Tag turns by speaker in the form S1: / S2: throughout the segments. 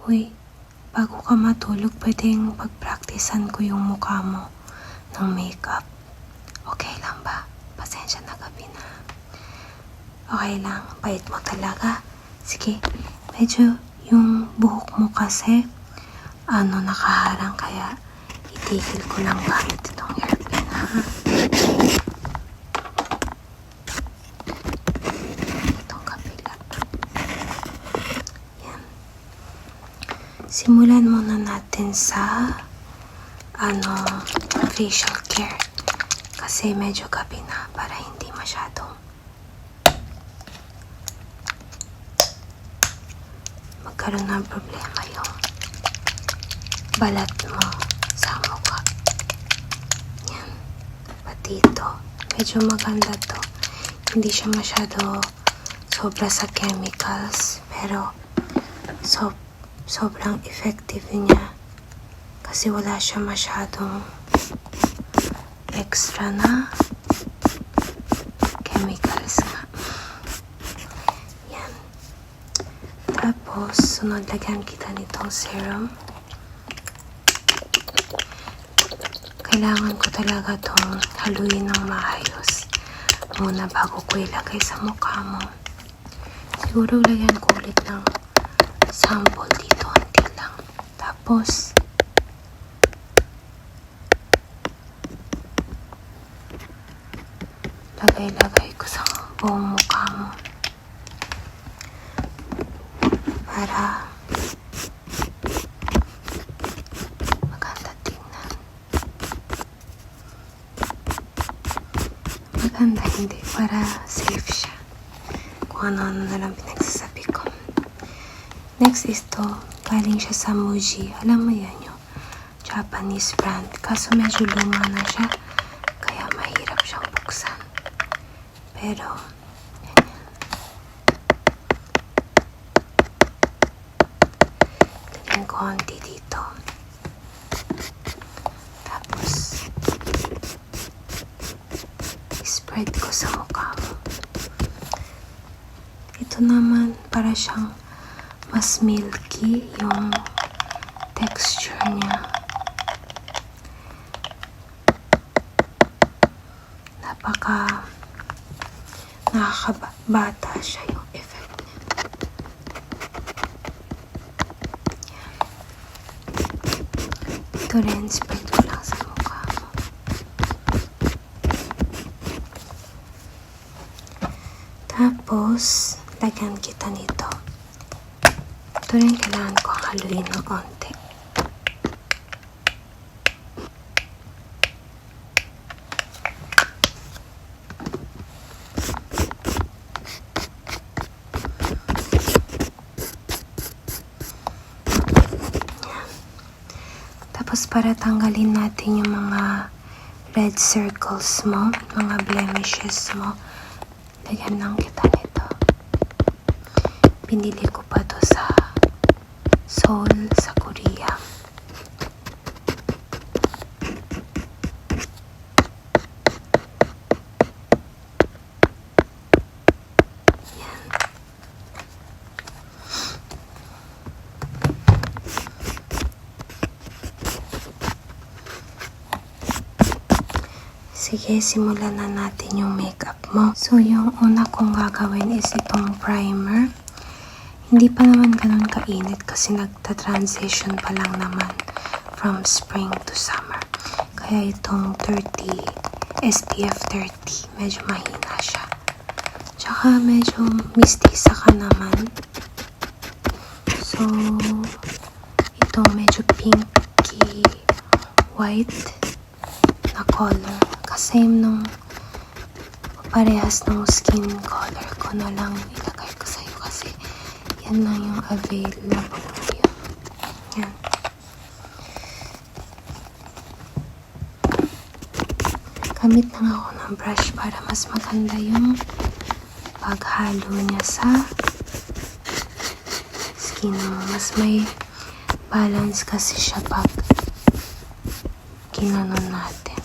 S1: Uy, bago ka matulog, pwedeng pag-practicean ko yung mukha mo ng makeup. Okay lang ba? Pasensya na gabi na. Okay lang, bait mo talaga. Sige, medyo yung buhok mo kasi nakaharang, kaya itigil ko lang gamit itong hairpin, ha? Itong kapila. Yan. Simulan muna natin sa facial care. Kasi medyo gabi na para hindi masyadong magkaroon ng problema yung balat mo sa mukha. Yan. Pati ito. Medyo maganda to. Hindi siya masyado sobra sa chemicals. Pero sobrang effective niya. Kasi wala siya masyadong extra na chemicals nga. Yan. Tapos, sunod lagyan kita nitong serum. Kailangan ko talaga itong haluin ng maayos muna bago ko ilagay sa mukha mo. Siguro lagyan ko ulit ng sample dito, unti lang. Tapos, lagay ko sa buong mukha mo para maganda tingnan. Maganda hindi, para safe siya. Kung ano-ano na lang pinagsasabi ko. Next is to, galing siya sa Muji. Alam mo yan, yung Japanese brand. Kaso medyo luma na siya, kaya mahirap siyang buksan. Pero, yan. Lagyan ko konti dito. Tapos, spread ko sa mukha mo. Ito naman, para siyang mas milky yung texture niya. Nakakabata siya yung effect niya. Yan. Ito rin, spread ko lang sa mukha mo. Tapos, lagyan kita nito. Ito rin kailangan ko haluin ng konti. Tapos para tanggalin natin yung mga red circles mo, mga blemishes mo, lagyan lang kita nito. Pinili ko pa to sa Seoul, sa Korea. Yan. Sige, simulan na natin yung makeup mo. So, yung una kong gagawin is itong primer. Hindi pa naman ganun kainit kasi nagta-transition pa lang naman from spring to summer. Kaya itong 30, SPF 30, medyo mahina siya. Tsaka medyo mistisa ka naman. So, ito medyo pinky white na color. Kasame nung parehas ng skin color ko na lang ilagay ko sa'yo kasi yan lang yung available ngayon. Yan. Gamit lang ako ng brush para mas maganda yung paghalo niya sa skin mo. Mas may balance kasi siya pag ginanon natin.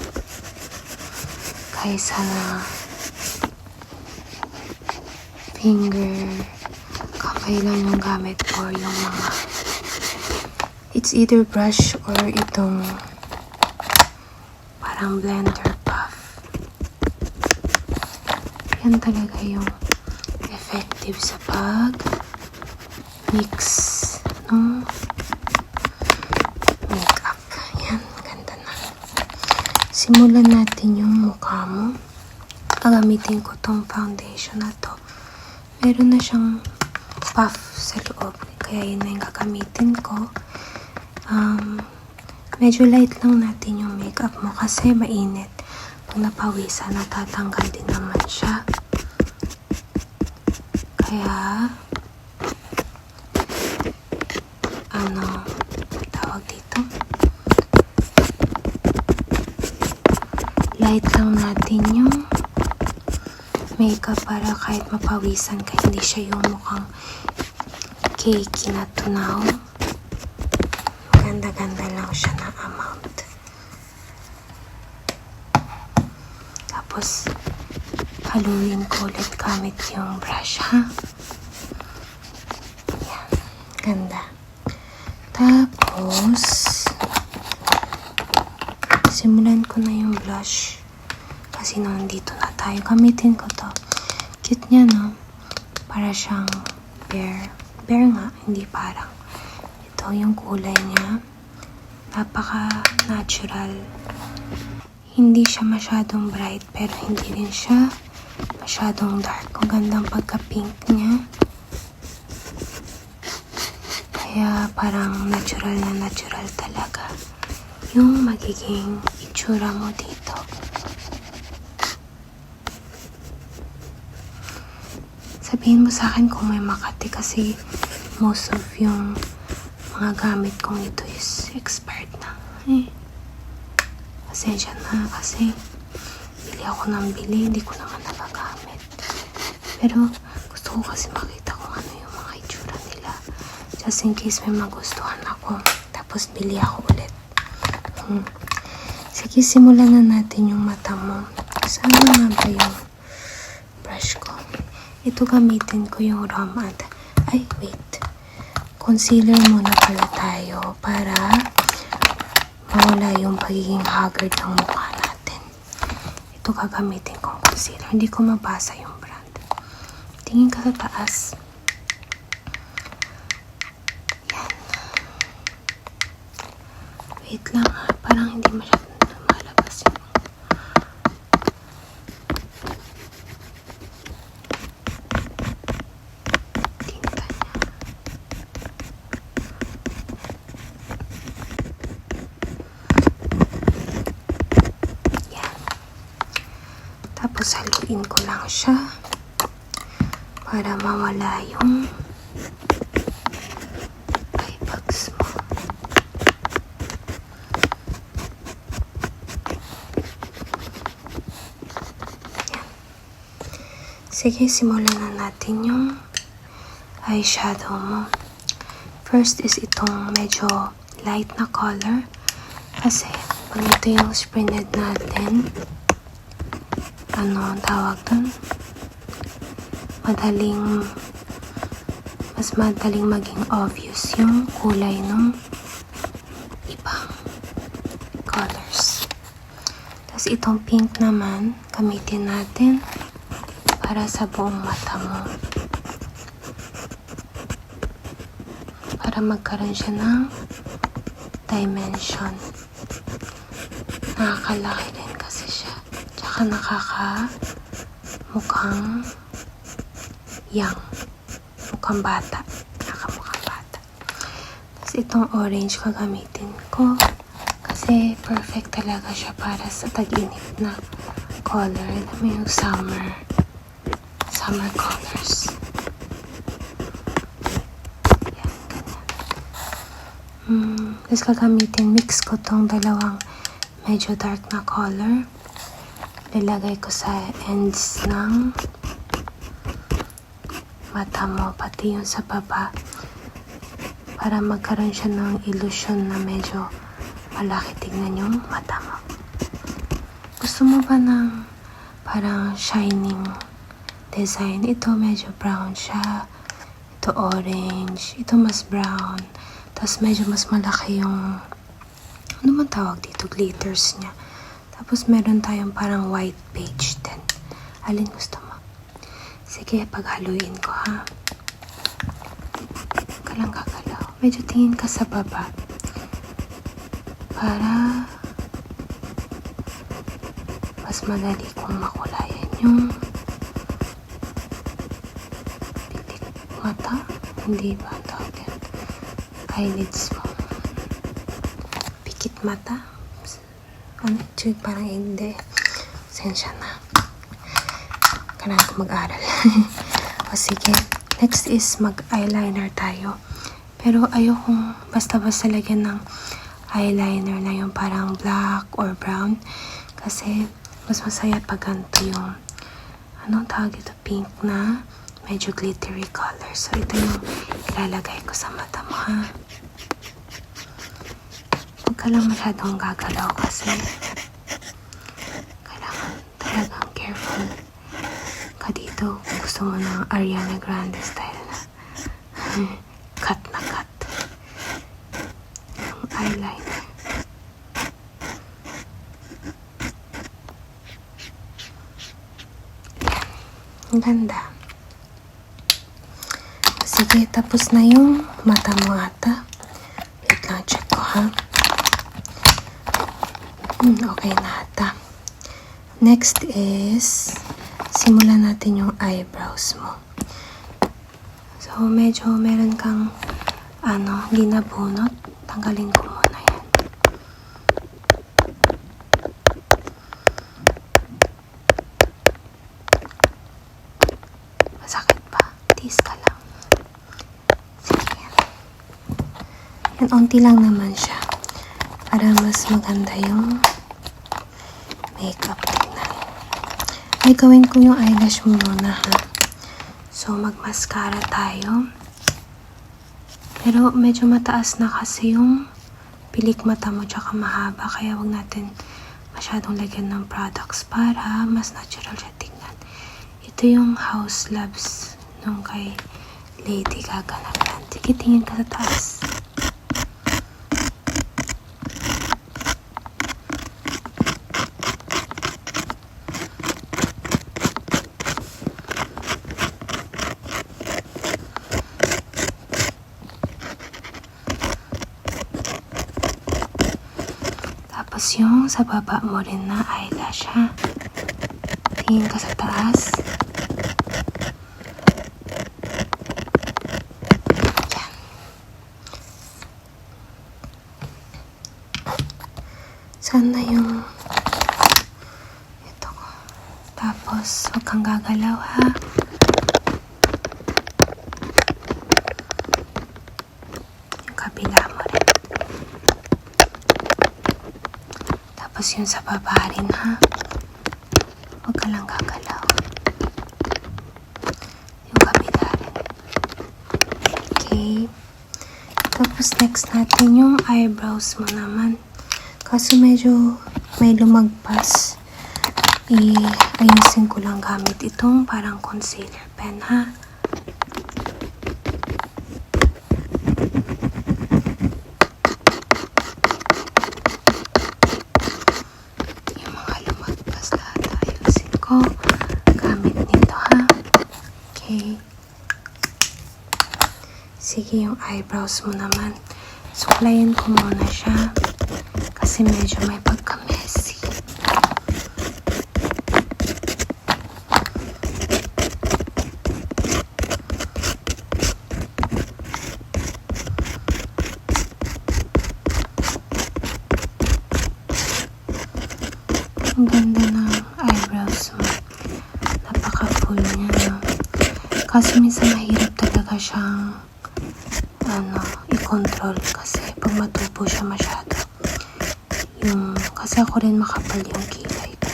S1: Kaysa na finger, kamay lang yung gamit or yung mga It's either brush or itong parang blender puff. Yan talaga yung effective sa pag-mix ng makeup. Yan, ganda na. Simulan natin yung mukha mo. Gagamitin ko tong foundation na to. Meron na siyang puff sa loob. Kaya yun na yung gagamitin ko. Medyo light lang natin yung makeup mo kasi mainit. Pag napawisan, natatanggal din naman siya. Kaya, tawag dito? Light lang natin yung makeup para kahit mapawisan ka, hindi siya yung mukhang cakey na tunaw. Ganda-ganda lang siya na amount. Tapos, haluin ko ulit gamit yung brush, ha? Yan. Ganda. Tapos, simulan ko na yung blush. Kasi nandito na tayo. Gamitin ko to. Cute niya, no? Para siyang bear. Bear nga, hindi parang. Ito yung kulay niya. Napaka-natural. Hindi siya masyadong bright, pero hindi rin siya masyadong dark. Ang gandang pagka-pink niya. Kaya parang natural na natural talaga yung magiging itsura mo dito. Sabihin mo sa akin kung may makati kasi most of yung mga gamit kong ito is expired na. Pasensya na kasi bili ako ng bili, hindi ko naman nagagamit. Pero gusto ko kasi makita kung ano yung mga itsura nila. Just in case may magustuhan ako. Tapos bili ako ulit. Sige, simulan na natin yung mata mo. Saan nga ba yung brush ko? Ito gamitin ko yung concealer muna pala tayo para mawala yung pagiging haggard ng mukha natin. Ito gagamitin kong concealer. Hindi ko mabasa yung brand. Tingin ka sa taas. Yan. Wait lang ha. Parang hindi masyadong malabas yung tinta niya. Yan. Tapos haluin ko lang siya para mawala yung eye bags mo. Sige, simulan na natin yung eyeshadow mo. First is itong medyo light na color. Kasi, pag ito yung spread natin, tawag dun? Mas madaling maging obvious yung kulay ng ibang colors. Tapos itong pink naman, gamitin natin para sa buong mata mo. Para magkaroon siya ng dimension. Nakakalaki din kasi siya. Tsaka mukhang young. Mukhang bata. Mukhang bata. Tapos itong orange gagamitin ko. Kasi perfect talaga siya para sa tag-init na color. Alam mo yung summer colors. Yan, ganyan. Tapos gagamitin, mix ko tong dalawang medyo dark na color. Lalagay ko sa ends ng mata mo, pati yung sa baba. Para magkaroon siya ng illusion na medyo malaki tignan yung mata mo. Gusto mo ba ng parang shining design? Ito medyo brown siya. Ito orange. Ito mas brown. Tapos medyo mas malaki yung, ano man tawag dito, glitters niya. Tapos meron tayong parang white page din. Alin gusto mo? Sige, paghaluin ko ha. Kalang gagalaw. Medyo tingin ka sa baba. Para mas madali kong makulayan yung pilik mata. Hindi ba ang tawag yan? Eyelids mo. Pikit mata. Ano? Parang hindi. Sensya na. Kailangan ko mag-aral. O sige. Next is mag-eyeliner tayo. Pero ayokong basta-basta lagyan ng eyeliner na yung parang black or brown. Kasi mas masaya pag ganito yung anong tawag ito? Pink na medyo glittery color. So ito yung ilalagay ko sa mata mo ha. Huwag ka lang masyadong gagalaw kasi kailangan talagang careful ka dito. Gusto mo ng Ariana Grande style na cut na cut yung eyeliner. Ang ganda. Sige, tapos na yung mata mo ata. Wait lang, check ko ha. Okay na ata. Next is simulan natin yung eyebrows mo. So, medyo meron kang ginabunot. Tanggalin ko muna yan. Masakit pa. Tiis ka lang. Sige. Yan, onti lang naman siya. Para mas maganda yung makeup. Ay, gawin ko yung eyelash mo muna ha. So, mag-mascara tayo. Pero medyo mataas na kasi yung pilik mata mo tsaka mahaba. Kaya wag natin masyadong lagyan ng products para mas natural siya tingnan. Ito yung House Loves nung kay Lady Gaga na brand. Sige, tingin ka sa taas. Tapos yung sa baba mo rin na eyelash ha. Tingin ka sa taas. Yan. Sana yung ito ko. Tapos huwag kang gagalaw ha. Yung kabila mo rin. Tapos yun sa baba rin ha. Huwag ka lang gagalaw. Yung kabila rin. Okay. Tapos next natin yung eyebrows mo naman. Kasi medyo may lumagpas. Ayusin ko lang gamit itong parang concealer pen ha. Gamit nito ha. Okay. Sige, yung eyebrows mo naman. Suklayin ko muna siya. Kasi medyo may pagka-messy. Ang ganda ng eyebrows mo. Napaka-full niya, no? Kasi minsan mahirap talaga siyang i-control kasi pag matubo siya masyado. Kasi ako rin makapal yung kilay ko.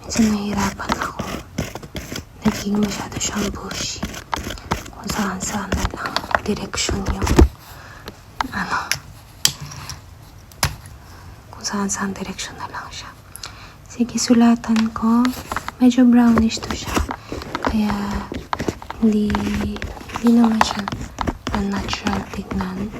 S1: Minsan nahihirapan ako. Naging masyado siyang bushy. Kung saan-saan na lang direksyon yung kung saan-saan direksyon na lang siya. Sige, sulatan ko. Medyo brownish to siya. Kaya, hindi naman siya unnatural tignan.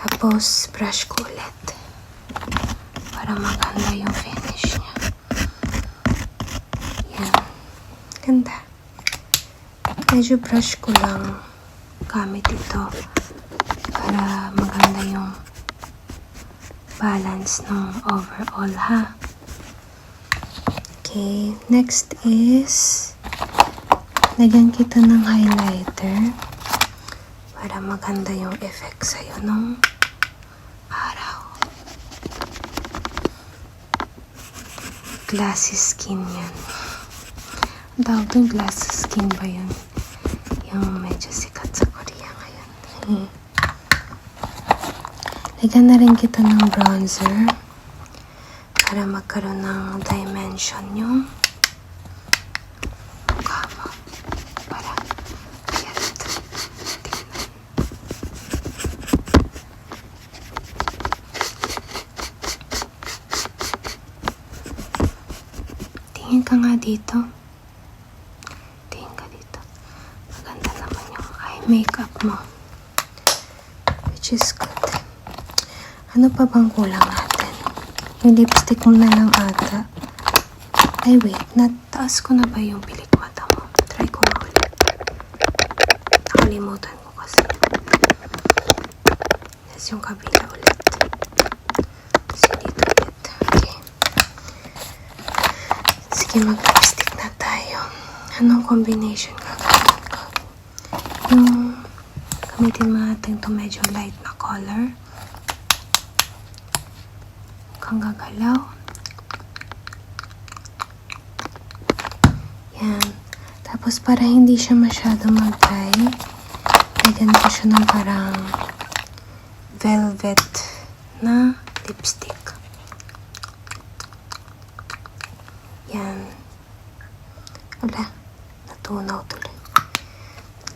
S1: Tapos, brush ko ulit. Para maganda yung finish niya. Yan. Ganda. Medyo brush ko lang gamit ito para maganda yung balance ng overall, ha? Okay, next is lagyan kita ng highlighter para maganda yung effect sa'yo ng araw. Glassy skin yan. Ang tawag doon, glassy skin ba yun? Yung medyo sikat sa Korea ngayon. Lagyan na rin kita ng bronzer para magkaroon ng dimension yung mukha mo. Para cute. Tingnan ka nga dito. Makeup mo, which is good. Ano pa bang kulang natin? Yung lipstick mo na lang ata. Ay wait, nataas ko na ba yung pilik mata mo? Try ko nga ulit. Nakalimutan ko kasi. Yes, yung kabila ulit. Kasi dito ulit. Okay. Sige, mag-lipstick na tayo. Anong combination gagawin ko? Yung gamitin mo natin ito medyo light na color. Kang gagalaw. Yan. Tapos para hindi siya masyado mag-dry, lagyan ko siya ng parang velvet na lipstick. Yan. Wala. Natunaw tuloy.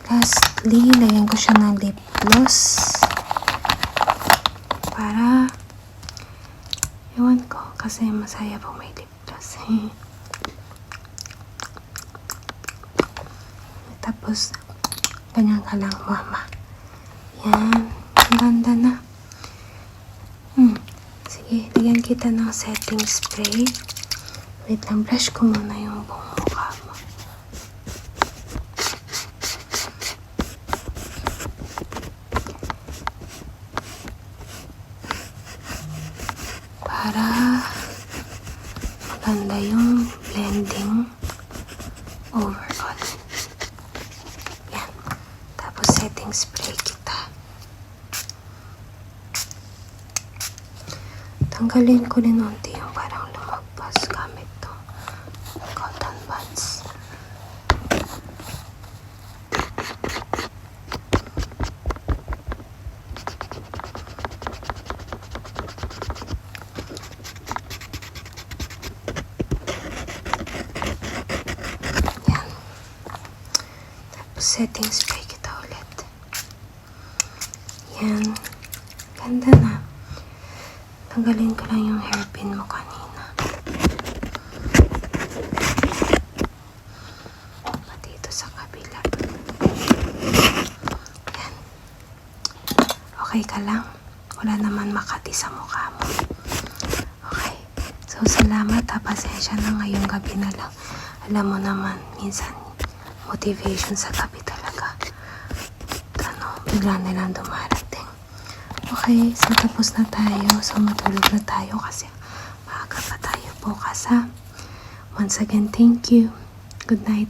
S1: Lastly, lagyan ko siya ng lip gloss para ewan ko, kasi masaya po may lip gloss. Tapos, ganyan ka lang, mama. Yan. Ang ganda na. Sige, lagyan kita ng setting spray. Wait lang, brush ko muna yung buong mukha mo. Para maganda yung blending overall. Yan. Tapos setting spray kita. Tanggalin ko rin unti yung parang lumagpas gamit to cotton buds. Setting spray kita ulit. Yan. Ganda na. Tanggalin ko lang yung hairpin mo kanina. Pati ito sa kabila. Yan. Okay ka lang? Wala naman makati sa mukha mo. Okay. So, salamat ha. Pasensya na ngayong gabi na lang. Alam mo naman, minsan motivation sa gabi talaga. Bigla nilang dumarating. Okay, so tapos na tayo. So matulog na tayo kasi maaga pa tayo bukas, ha. Once again, thank you. Good night.